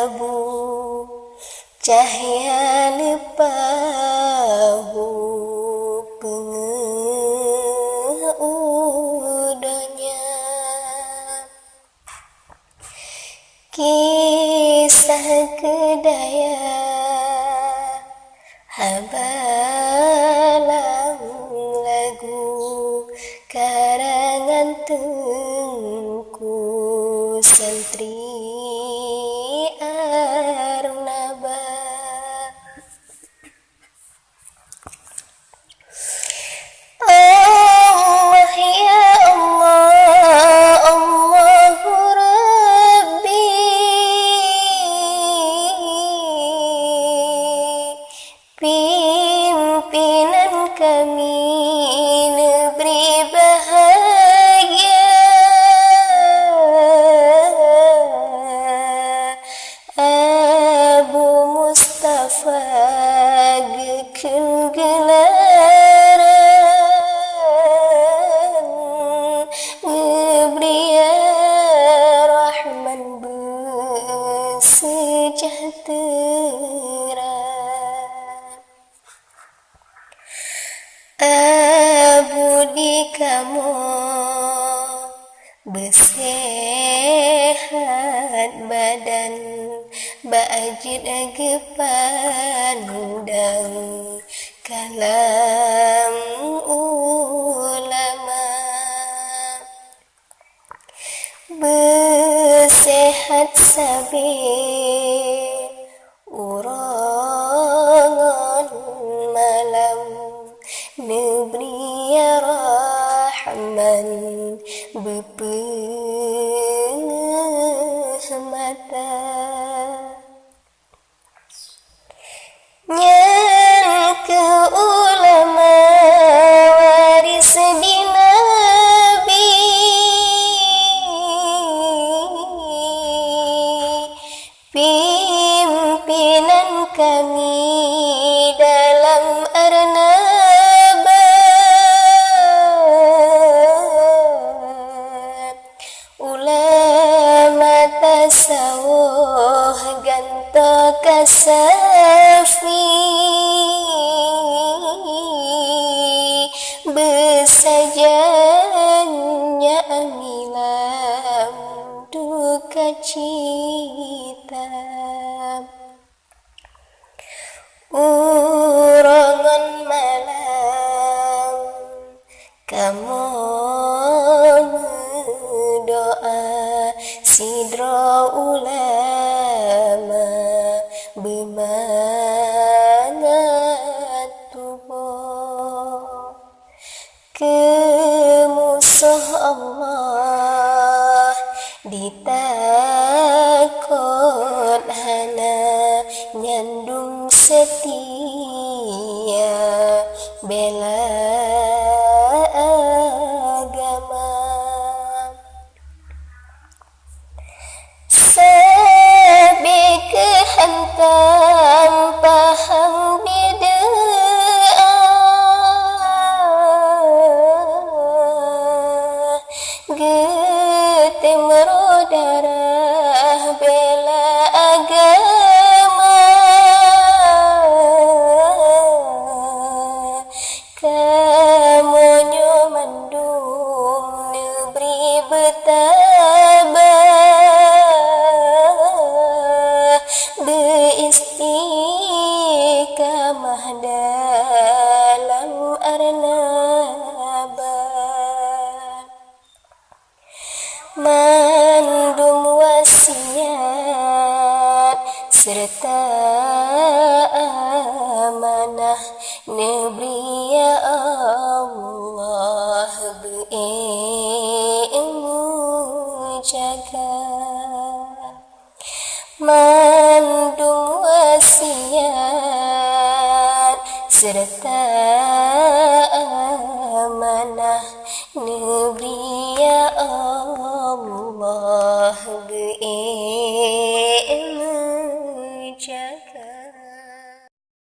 abu cahaya lepahu pengeudanya kisah kedaya habalang lagu karangan Tengku Santri Arnaba. Allah ya Allah, Allahu Rabbi, pimpinan kami negeri bahagia, Abu Mustafa gekun gelaran ngebria Rahman bersejahtera. Abu di kamu bersehat badan ba'ajid gepandang kalam ulama, bersehat sabit urangan malam negeri Rahman berpenghemata. Nyan ke ulama waris di Nabi, pimpinan kami dalam Arnaba, ulama tasawuf ganta kasafi, bersajanya amilam duka cita. Urangan malam kamu doa sidra ulama bermangat tubuh ke musuh Allah ditakut hana nyandung setia bela agama. Sabi kehantam paham bid'ah, getem darah bela agama, kamu nyomandung negeri bertabah, beristiqamah dalam Arnaba, mandum wasiat serta amanah negeri ya Allah berilmu jaga, mandum wasiat serta amanah negeri ya Allah berilmu jaga.